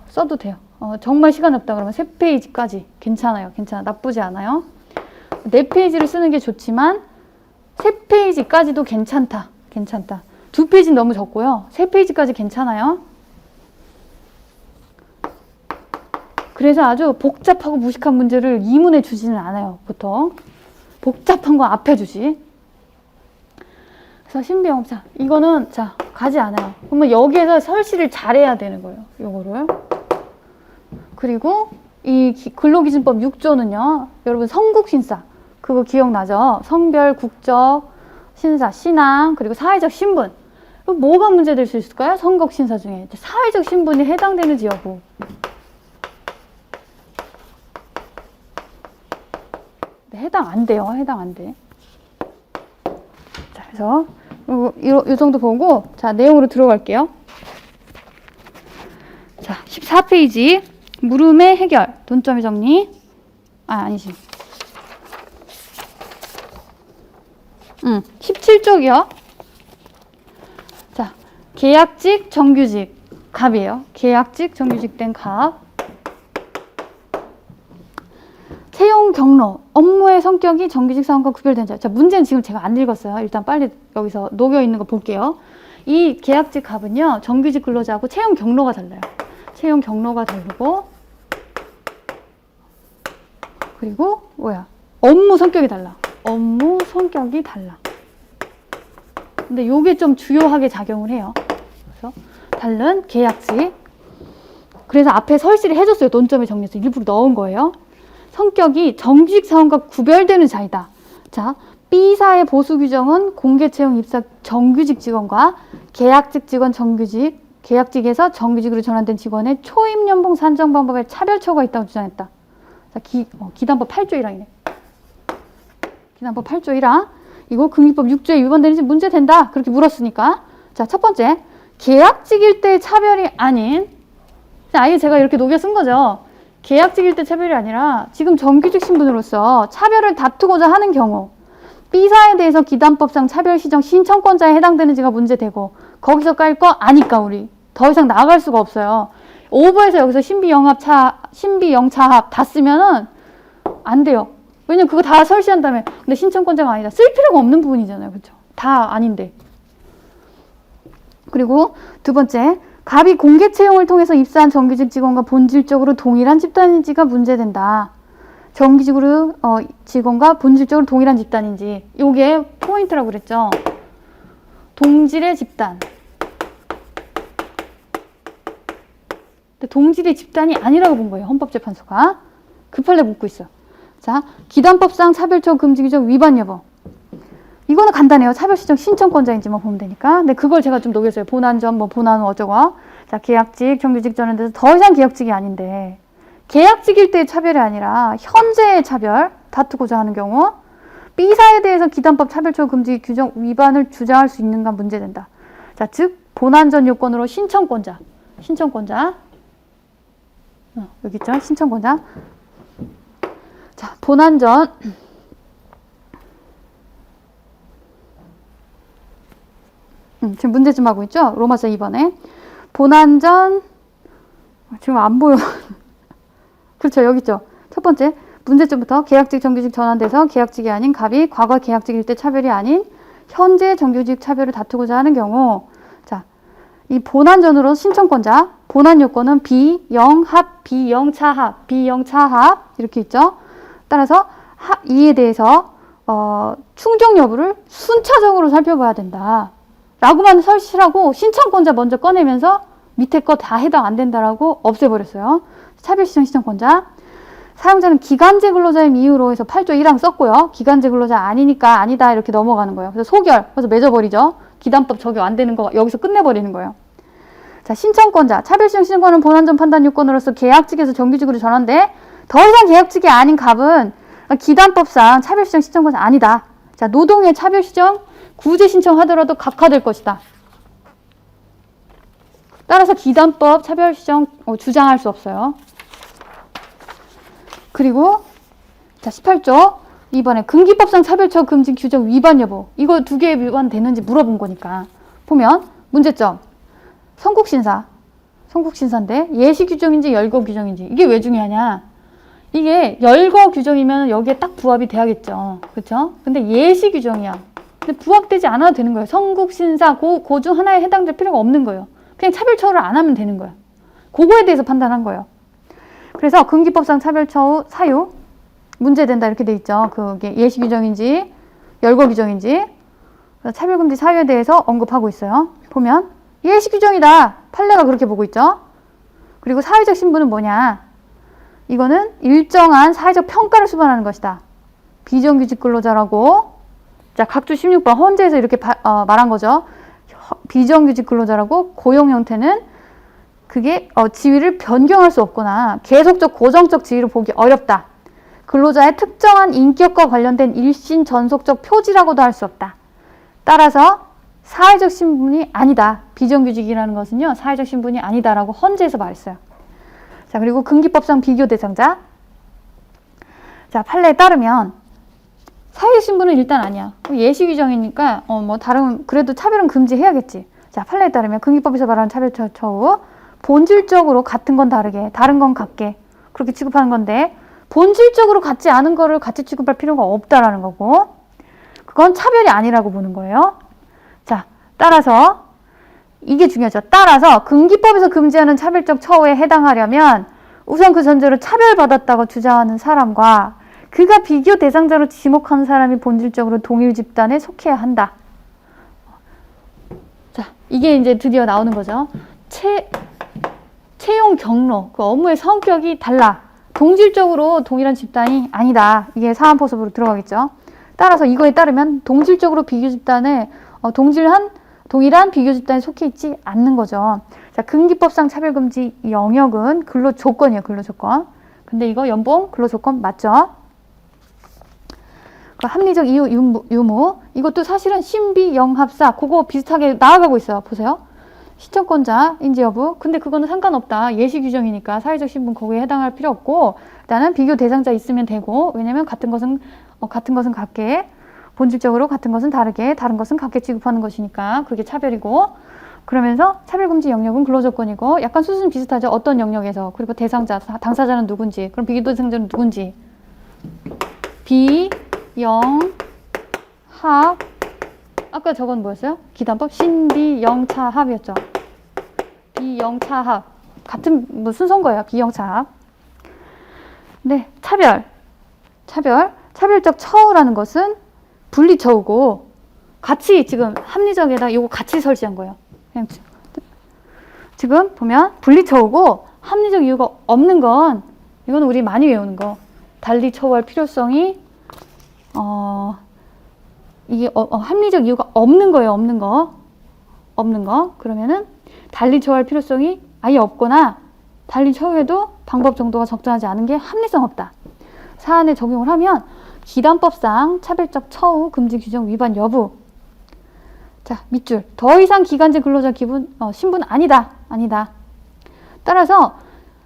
써도 돼요. 정말 시간 없다 그러면 3페이지까지 괜찮아요. 나쁘지 않아요. 4페이지를 쓰는 게 좋지만 3페이지까지도 괜찮다. 2페이지는 너무 적고요. 3페이지까지 괜찮아요. 그래서 아주 복잡하고 무식한 문제를 이문에 주지는 않아요. 보통. 복잡한 거 앞에 주지. 그래서 신비영업자. 이거는 자 가지 않아요. 그러면 여기에서 설시를 잘해야 되는 거예요. 요거를. 그리고 이 근로기준법 6조는요. 여러분 성국신사. 그거 기억나죠? 성별, 국적, 신사, 신앙, 그리고 사회적 신분. 뭐가 문제될 수 있을까요? 성국신사 중에. 사회적 신분이 해당되는지 여부. 해당 안 돼요. 해당 안 돼. 자, 그래서 이 정도 보고 자, 내용으로 들어갈게요. 자, 14페이지 물음의 해결. 논점의 정리. 아니지. 17쪽이요. 자, 계약직, 정규직, 갑이에요. 계약직, 정규직 된 갑. 채용 경로, 업무의 성격이 정규직 사원과 구별된 자. 자, 문제는 지금 제가 안 읽었어요. 일단 빨리 여기서 녹여 있는 거 볼게요. 이 계약직 갑은요, 정규직 근로자하고 채용 경로가 달라요. 채용 경로가 다르고, 그리고 뭐야? 업무 성격이 달라. 업무 성격이 달라. 근데 요게 좀 주요하게 작용을 해요. 그래서 다른 계약직. 그래서 앞에 설치를 해줬어요. 논점에 정리해서 일부러 넣은 거예요. 성격이 정규직 사원과 구별되는 자이다. 자, B사의 보수 규정은 공개 채용 입사 정규직 직원과 계약직 직원 정규직, 계약직에서 정규직으로 전환된 직원의 초임 연봉 산정 방법에 차별처가 있다고 주장했다. 자, 기단법 8조 1항이네. 기단법 8조 1항. 이거 금기법 6조에 위반되는지 문제된다. 그렇게 물었으니까. 자, 첫 번째. 계약직일 때의 차별이 아닌, 아예 제가 이렇게 녹여 쓴 거죠. 계약직일 때 차별이 아니라 지금 정규직 신분으로서 차별을 다투고자 하는 경우 B사에 대해서 기단법상 차별 시정 신청권자에 해당되는지가 문제되고 거기서 깔 거 아니까 우리 더 이상 나아갈 수가 없어요. 오버해서 여기서 신비영차합 다 쓰면은 안 돼요. 왜냐면 그거 다 설치한 다음에 근데 신청권자가 아니다. 쓸 필요가 없는 부분이잖아요. 그렇죠? 다 아닌데. 그리고 두 번째, 갑이 공개 채용을 통해서 입사한 정규직 직원과 본질적으로 동일한 집단인지가 문제된다. 정규직으로 직원과 본질적으로 동일한 집단인지. 요게 포인트라고 그랬죠. 동질의 집단. 근데 동질의 집단이 아니라고 본 거예요. 헌법재판소가. 급할래 묻고 있어. 자, 기단법상 차별처 금지 규정 위반 여부. 이거는 간단해요. 차별시정 신청권자인지만 보면 되니까. 근데 그걸 제가 좀 녹였어요. 본안전, 본안 어쩌고. 자, 계약직, 정규직 전환돼서 더 이상 계약직이 아닌데 계약직일 때의 차별이 아니라 현재의 차별 다투고자 하는 경우 B사에 대해서 기단법 차별처 금지 규정 위반을 주장할 수 있는가 문제된다. 자, 즉 본안전 요건으로 신청권자. 여기 있죠. 신청권자. 자, 본안전. 지금 문제 좀 하고 있죠? 로마서 2번에. 본안전. 지금 안 보여. 그렇죠. 여기 있죠. 첫 번째. 문제점부터 계약직, 정규직 전환돼서 계약직이 아닌 갑이 과거 계약직일 때 차별이 아닌 현재 정규직 차별을 다투고자 하는 경우. 자, 이 본안전으로 신청권자. 본안 요건은 비영합, 비영차합, 비영차합. 이렇게 있죠. 따라서 이에 대해서 충족 여부를 순차적으로 살펴봐야 된다. 라고만 설치하고 신청권자 먼저 꺼내면서 밑에 거 다 해당 안 된다라고 없애버렸어요. 차별시정 신청권자. 사용자는 기간제 근로자임 이유로 해서 8조 1항 썼고요. 기간제 근로자 아니니까 아니다 이렇게 넘어가는 거예요. 그래서 소결. 그래서 맺어버리죠. 기단법 적용 안 되는 거 여기서 끝내버리는 거예요. 자, 신청권자. 차별시정 신청권은 본안전 판단 요건으로서 계약직에서 정규직으로 전환돼 더 이상 계약직이 아닌 갑은 기단법상 차별시정 신청권자 아니다. 자, 노동의 차별시정 구제 신청하더라도 각하될 것이다. 따라서 기단법 차별시정 주장할 수 없어요. 그리고 자, 18조 이번에 금기법상 차별처 금지 규정 위반 여부. 이거 두 개 위반되는지 물어본 거니까. 보면 문제점. 성국신사인데 예시 규정인지 열거 규정인지. 이게 왜 중요하냐. 이게 열거 규정이면 여기에 딱 부합이 돼야겠죠. 그렇죠? 근데 예시 규정이야. 근데 부합되지 않아도 되는 거예요. 성국신사 그 중 하나에 해당될 필요가 없는 거예요. 그냥 차별처우를 안 하면 되는 거예요. 그거에 대해서 판단한 거예요. 그래서 금기법상 차별처우 사유 문제된다 이렇게 돼 있죠. 그게 예시 규정인지 열거 규정인지 차별금지 사유에 대해서 언급하고 있어요. 보면 예시 규정이다. 판례가 그렇게 보고 있죠. 그리고 사회적 신분은 뭐냐. 이거는 일정한 사회적 평가를 수반하는 것이다. 비정규직 근로자라고 자, 각주 16번 헌재에서 이렇게 말한 거죠. 비정규직 근로자라고 고용 형태는 그게 지위를 변경할 수 없거나 계속적 고정적 지위를 보기 어렵다. 근로자의 특정한 인격과 관련된 일신 전속적 표지라고도 할 수 없다. 따라서 사회적 신분이 아니다. 비정규직이라는 것은요. 사회적 신분이 아니다라고 헌재에서 말했어요. 자, 그리고 금기법상 비교 대상자. 자, 판례에 따르면 신분은 일단 아니야. 예시 규정이니까 뭐 다른 그래도 차별은 금지해야겠지. 자, 판례에 따르면 금기법에서 말하는 차별적 처우 본질적으로 같은 건 다르게, 다른 건 같게 그렇게 취급하는 건데 본질적으로 같지 않은 거를 같이 취급할 필요가 없다라는 거고 그건 차별이 아니라고 보는 거예요. 자, 따라서 이게 중요하죠. 따라서 금기법에서 금지하는 차별적 처우에 해당하려면 우선 그 전제로 차별받았다고 주장하는 사람과 그가 비교 대상자로 지목한 사람이 본질적으로 동일 집단에 속해야 한다. 자, 이게 이제 드디어 나오는 거죠. 채용 경로, 그 업무의 성격이 달라. 동질적으로 동일한 집단이 아니다. 이게 사안포섭으로 들어가겠죠. 따라서 이거에 따르면 동질적으로 비교 집단에 동일한 비교 집단에 속해 있지 않는 거죠. 자, 금기법상 차별금지 영역은 근로조건이에요. 근로조건. 근데 이거 연봉 근로조건 맞죠? 그 합리적 이유 유무 이것도 사실은 신비영합사 그거 비슷하게 나아가고 있어요. 보세요. 시청권자인지 여부. 근데 그거는 상관없다. 예시 규정이니까 사회적 신분 거기에 해당할 필요 없고 일단은 비교 대상자 있으면 되고 왜냐면 같은 것은 같게 본질적으로 같은 것은 다르게 다른 것은 같게 취급하는 것이니까 그게 차별이고 그러면서 차별금지 영역은 근로조건이고 약간 수순 비슷하죠. 어떤 영역에서 그리고 대상자 당사자는 누군지 그럼 비교 대상자는 누군지 비영합 아까 저건 뭐였어요? 기단법 신비영차합이었죠. 비영차합 같은 뭐 순서인 거예요. 비영차합. 네, 차별적 처우라는 것은 분리처우고 같이 지금 합리적에다 이거 같이 설치한 거예요. 그냥 지금 보면 분리처우고 합리적 이유가 없는 건 이건 우리 많이 외우는 거. 달리 처우할 필요성이 이게 합리적 이유가 없는 거예요. 없는 거. 그러면은 달리 처우할 필요성이 아예 없거나 달리 처우해도 방법 정도가 적절하지 않은 게 합리성 없다. 사안에 적용을 하면 기단법상 차별적 처우 금지 규정 위반 여부. 자, 밑줄. 더 이상 기간제 근로자 신분 아니다. 따라서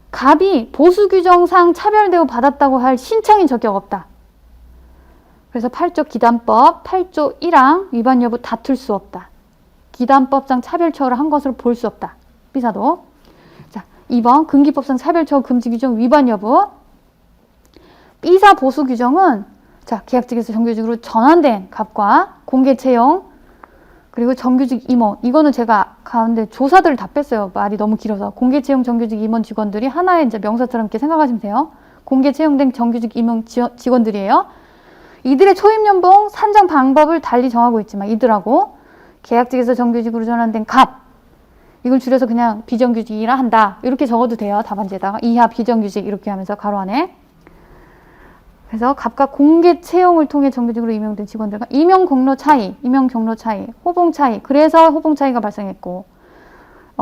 갑이 보수 규정상 차별 대우 받았다고 할 신청인 적격 없다. 그래서 8조 기단법 8조 1항 위반 여부 다툴 수 없다. 기단법상 차별 처우를 한 것으로 볼 수 없다. B사도. 자, 2번 금기법상 차별 처우 금지 규정 위반 여부. B사 보수 규정은 자, 계약직에서 정규직으로 전환된 갑과 공개 채용 그리고 정규직 임원 이거는 제가 가운데 조사들을 다 뺐어요. 말이 너무 길어서 공개 채용 정규직 임원 직원들이 하나의 이제 명사처럼 이렇게 생각하시면 돼요. 공개 채용된 정규직 임원 직원들이에요. 이들의 초임 연봉 산정 방법을 달리 정하고 있지만 이들하고 계약직에서 정규직으로 전환된 갑 이걸 줄여서 그냥 비정규직이라 한다. 이렇게 적어도 돼요. 답안지에다가 이하 비정규직 이렇게 하면서 가로 안에 그래서 갑과 공개 채용을 통해 정규직으로 임용된 직원들과 임용 경로 차이, 호봉 차이. 그래서 호봉 차이가 발생했고,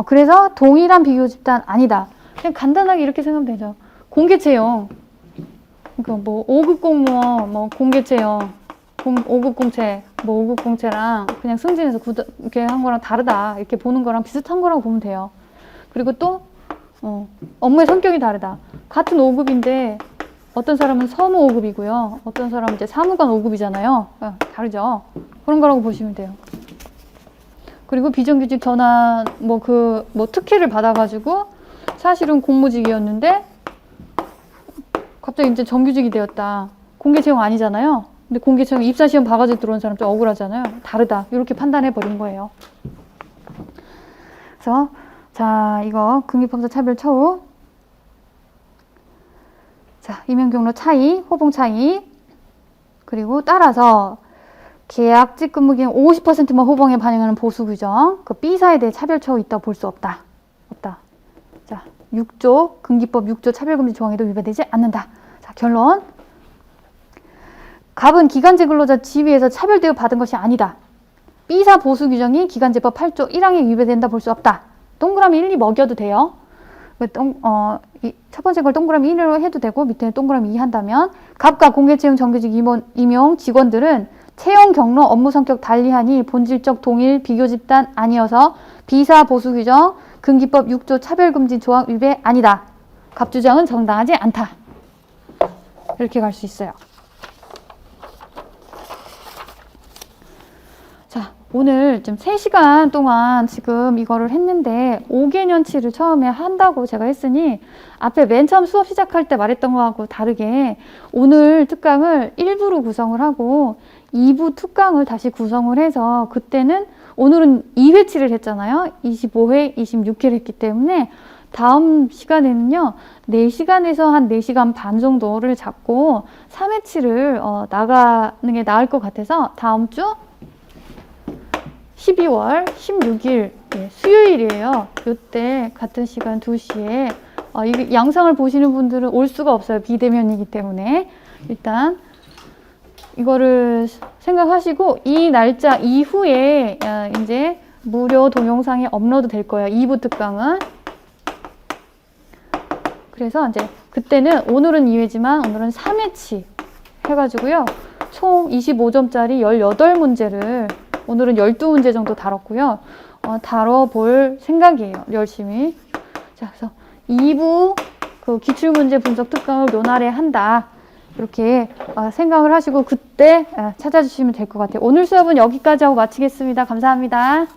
그래서 동일한 비교 집단 아니다. 그냥 간단하게 이렇게 생각하면 되죠. 공개 채용, 그러니까 뭐 5급 공무원, 뭐 공개 채용, 5급 공채, 뭐 5급 공채랑 그냥 승진해서 이렇게 한 거랑 다르다. 이렇게 보는 거랑 비슷한 거라고 보면 돼요. 그리고 또 업무의 성격이 다르다. 같은 5급인데. 어떤 사람은 서무 5급이고요. 어떤 사람은 이제 사무관 5급이잖아요. 다르죠. 그런 거라고 보시면 돼요. 그리고 비정규직 전환, 특혜를 받아가지고 사실은 공무직이었는데 갑자기 이제 정규직이 되었다. 공개 채용 아니잖아요. 근데 공개 채용 입사시험 봐가지고 들어온 사람 좀 억울하잖아요. 다르다. 이렇게 판단해 버린 거예요. 그래서, 자, 이거 금기법상 차별 처우. 자, 임용 경로 차이, 호봉 차이, 그리고 따라서 계약직 근무 기간 50%만 호봉에 반영하는 보수 규정, 그 B사에 대해 차별 처우 있다고 볼 수 없다. 자, 6조, 금기법 6조 차별금지 조항에도 위배되지 않는다. 자, 결론. 갑은 기간제 근로자 지위에서 차별 대우 받은 것이 아니다. B사 보수 규정이 기간제법 8조 1항에 위배된다 볼 수 없다. 동그라미 1, 2 먹여도 돼요. 첫 번째 걸 동그라미 1로 해도 되고 밑에 동그라미 2 한다면 갑과 공개채용 정규직 임용 직원들은 채용 경로 업무 성격 달리하니 본질적 동일 비교 집단 아니어서 B사 보수 규정 금기법 6조 차별금지 조항 위배 아니다. 갑 주장은 정당하지 않다. 이렇게 갈 수 있어요. 오늘 좀 3시간 동안 지금 이거를 했는데 5개년치를 처음에 한다고 제가 했으니 앞에 맨 처음 수업 시작할 때 말했던 거하고 다르게 오늘 특강을 1부로 구성을 하고 2부 특강을 다시 구성을 해서 그때는 오늘은 2회치를 했잖아요. 25회, 26회를 했기 때문에 다음 시간에는요. 4시간에서 한 4시간 반 정도를 잡고 3회치를 나가는 게 나을 것 같아서 다음 주 12월 16일 수요일이에요. 이때 같은 시간 2시에 이 영상을 보시는 분들은 올 수가 없어요. 비대면이기 때문에 일단 이거를 생각하시고 이 날짜 이후에 이제 무료 동영상이 업로드 될 거예요. 2부 특강은. 그래서 이제 그때는 오늘은 2회지만 오늘은 3회치 해가지고요. 총 25점짜리 18문제를 오늘은 12문제 정도 다뤘고요. 다뤄볼 생각이에요. 열심히. 자, 그래서 2부 그 기출문제 분석 특강을 요 날에 한다. 이렇게 생각을 하시고 그때 찾아주시면 될 것 같아요. 오늘 수업은 여기까지 하고 마치겠습니다. 감사합니다.